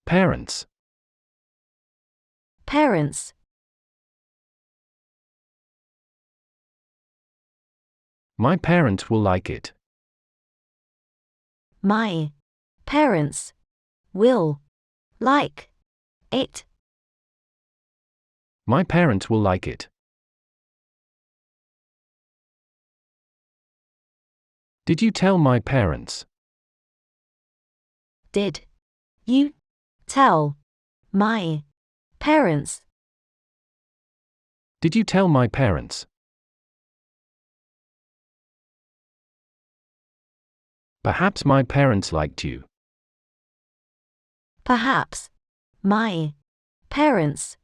Parents. Parents. My parents will like it. My parents will like it. My parents will like it. Did you tell my parents? Did you tell my parents? Did you tell my parents? Perhaps my parents liked you. Perhaps my parents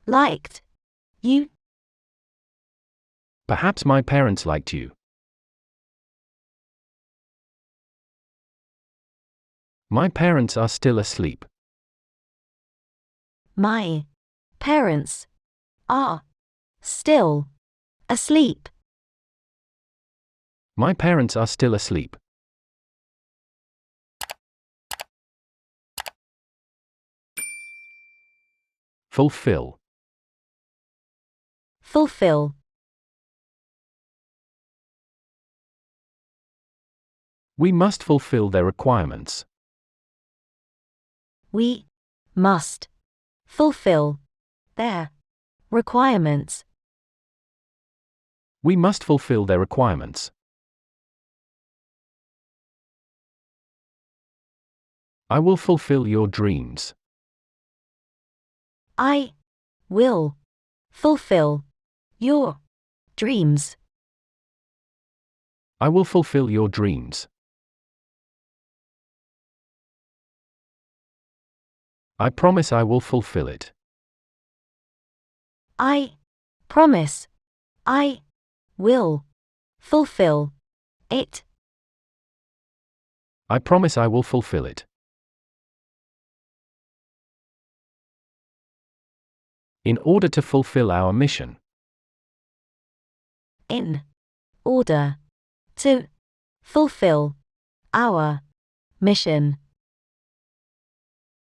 liked you. Perhaps my parents liked you. My parents are still asleep. My parents are still asleep. My parents are still asleep. Fulfill. Fulfill. We must fulfill their requirements. We must fulfill their requirements. We must fulfill their requirements. I will fulfill your dreams. I will fulfill your dreams. I will fulfill your dreams. I promise I will fulfill it. I promise I will fulfill it. I promise I will fulfill it. In order to fulfill our mission. In order to fulfill our mission.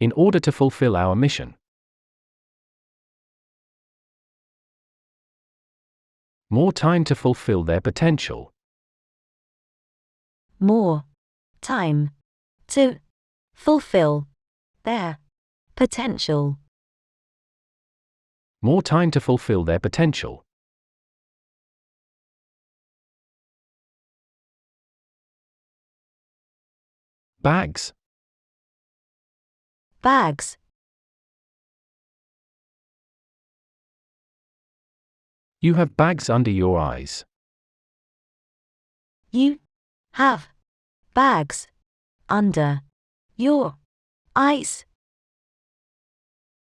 In order to fulfill our mission. More time to fulfill their potential. More time to fulfill their potential. More time to fulfill their potential. Bags. Bags. You have bags under your eyes. You have bags under your eyes.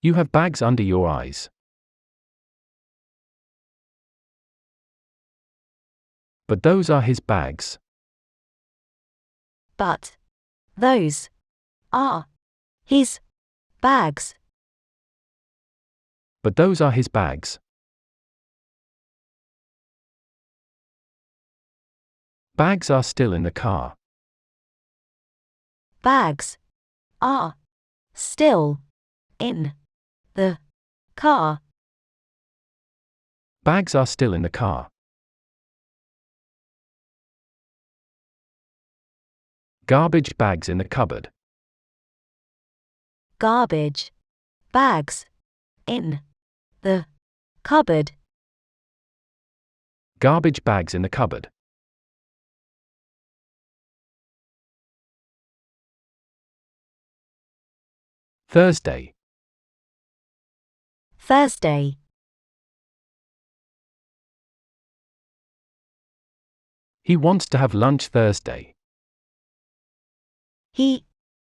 You have bags under your eyes. But those are his bags. But those are his bags. But those are his bags. Bags are still in the car. Bags are still in the car. Bags are still in the car. Garbage bags in the cupboard. Garbage bags in the cupboard. Garbage bags in the cupboard. Thursday. Thursday. He wants to have lunch Thursday. He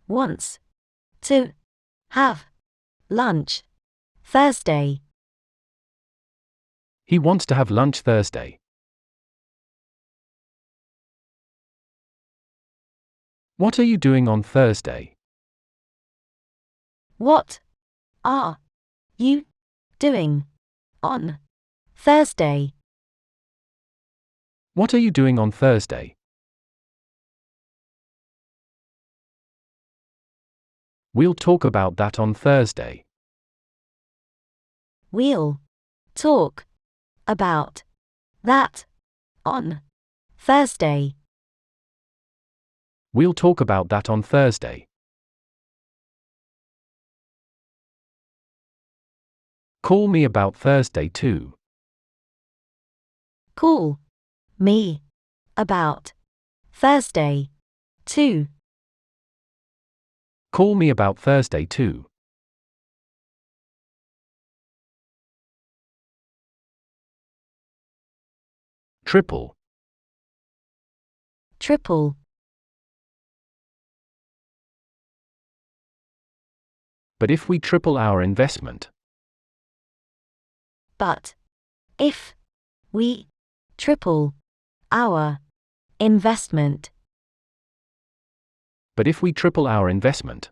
wants to have lunch Thursday. He wants to have lunch Thursday. What are you doing on Thursday? What are you doing on Thursday? What are you doing on Thursday? We'll talk about that on Thursday. We'll talk about that on Thursday. We'll talk about that on Thursday. Call me about Thursday too. Call me about Thursday too. Call me about Thursday too. Triple. Triple. But if we triple our investment. But if we triple our investment. But if we triple our investment.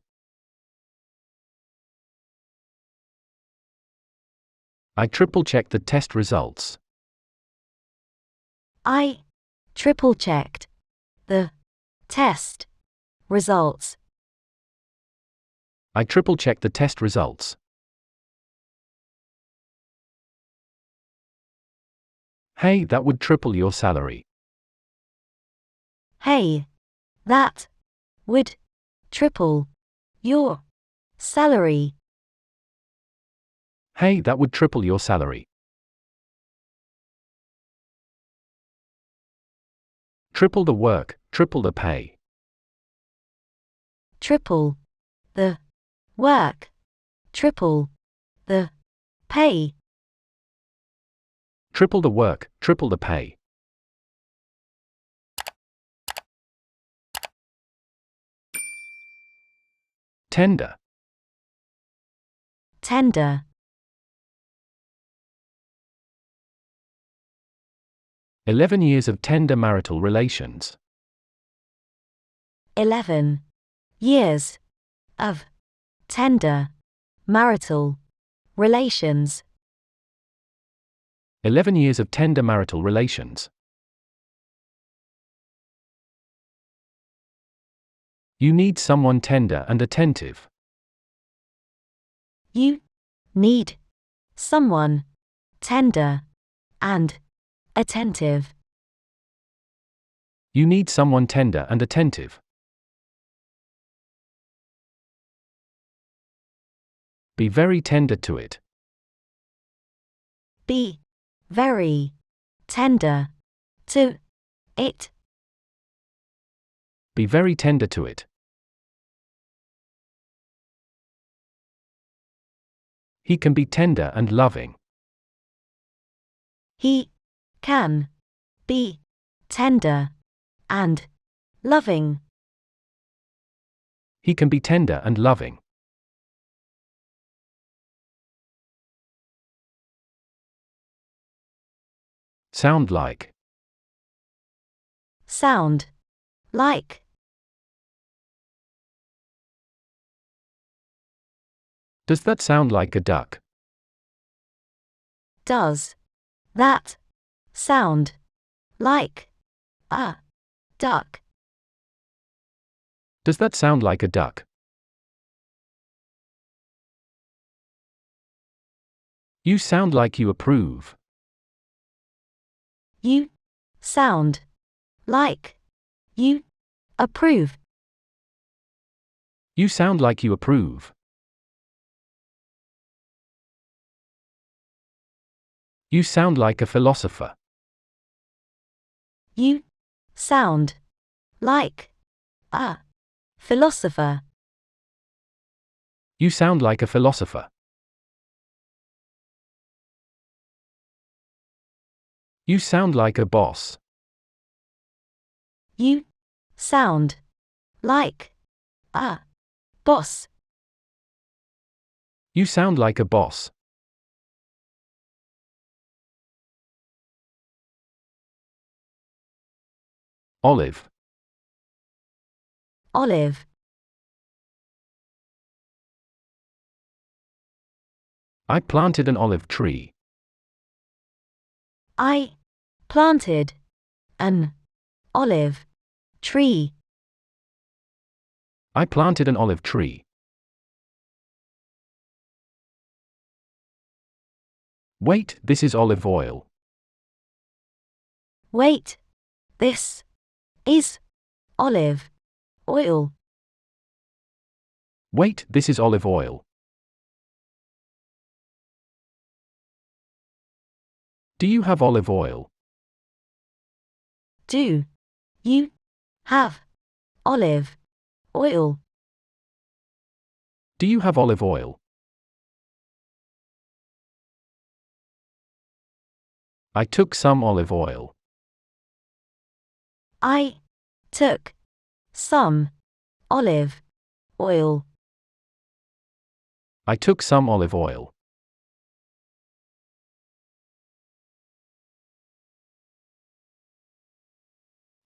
I triple-checked the test results. I triple-checked the test results. I triple-checked the test results. Hey, that would triple your salary. Hey, that would triple your salary. Hey, that would triple your salary. Triple the work, triple the pay. Triple the work, triple the pay. Triple the work, triple the pay. Tender. Tender. 11 years of tender marital relations. 11 years of tender marital relations. 11 years of tender marital relations. You need someone tender and attentive. You need someone tender and attentive. You need someone tender and attentive. Be very tender to it. Be very tender to it. Be very tender to it. He can be tender and loving. He can be tender and loving. He can be tender and loving. Sound like. Sound like. Does that sound like a duck? Does that sound like a duck? Does that sound like a duck? You sound like you approve. You sound like you approve. You sound like you approve. You sound like a philosopher. You sound like a philosopher. You sound like a philosopher. You sound like a boss. You sound like a boss. You sound like a boss. Olive. Olive. I planted an olive tree. I planted an olive tree. I planted an olive tree. Wait, this is olive oil. Wait, this is olive oil. Wait, this is olive oil. Do you have olive oil? Do you have olive oil? Do you have olive oil? I took some olive oil. I took some olive oil. I took some olive oil.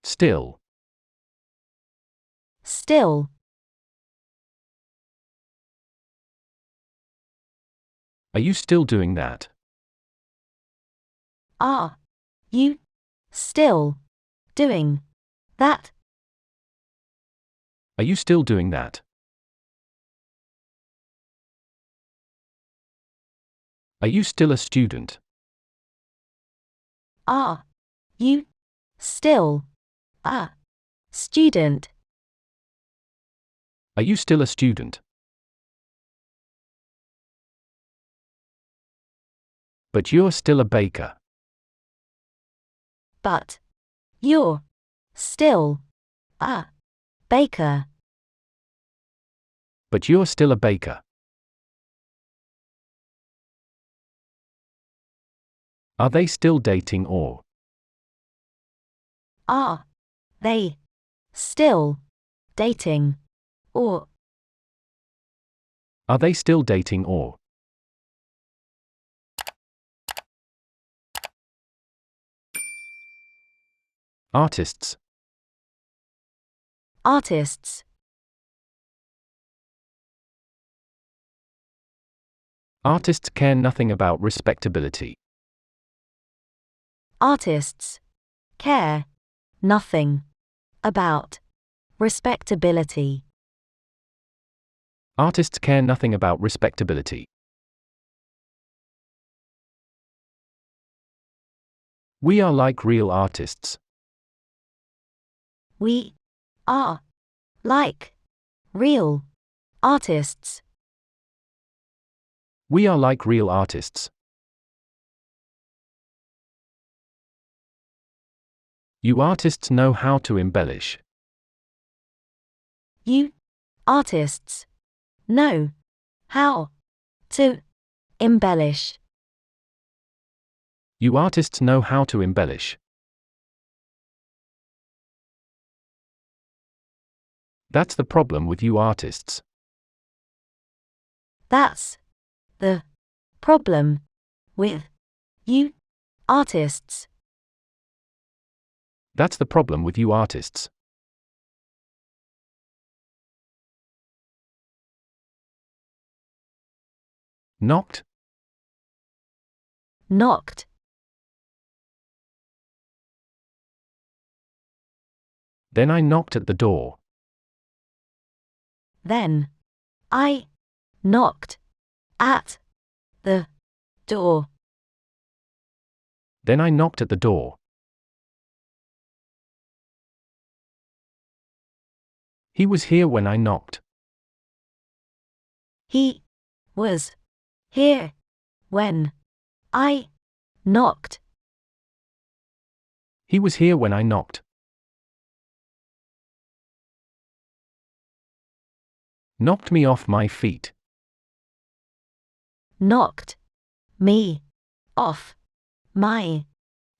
Still. Still. Are you still doing that? Are you still doing that? Are you still doing that? Are you still a student? Are you still a student? Are you still a student? But you're still a baker. But you're still a baker. But you're still a baker. Are they still dating or? Are they still dating or? Are they still dating or? Artists. Artists. Artists care nothing about respectability. Artists care nothing about respectability. Artists care nothing about respectability. We are like real artists. We are like real artists. We are like real artists. You artists know how to embellish. You artists know how to embellish. You artists know how to embellish. That's the problem with you artists. That's the problem with you artists. That's the problem with you artists. Knocked. Knocked. Then I knocked at the door. Then I knocked at the door. Then I knocked at the door. He was here when I knocked. He was here when I knocked. He was here when I knocked. Knocked me off my feet. Knocked me off my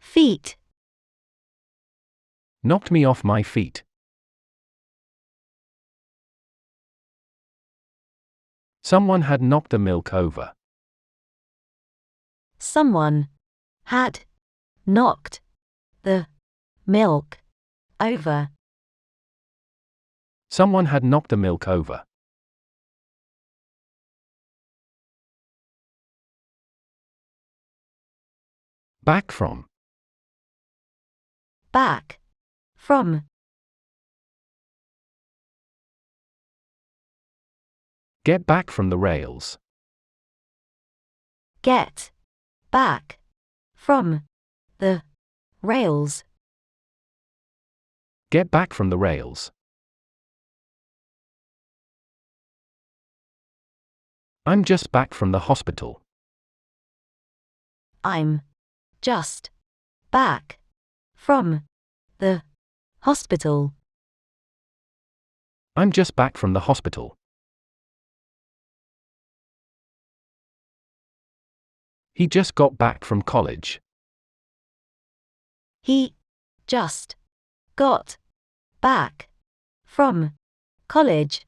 feet. Knocked me off my feet. Someone had knocked the milk over. Someone had knocked the milk over. Someone had knocked the milk over. Back from. Back from. Get back from the rails. Get back. From. The. Rails. Get back from the rails. I'm just back from the hospital. I'm. Just. Back. From. The. Hospital. I'm just back from the hospital. He just got back from college. He. Just. Got. Back. From. College.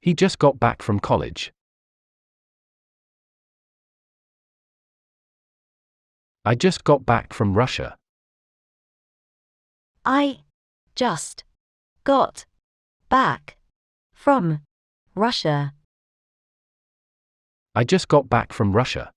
He just got back from college. I just got back from Russia. I. Just. Got. Back. From. Russia. I just got back from Russia.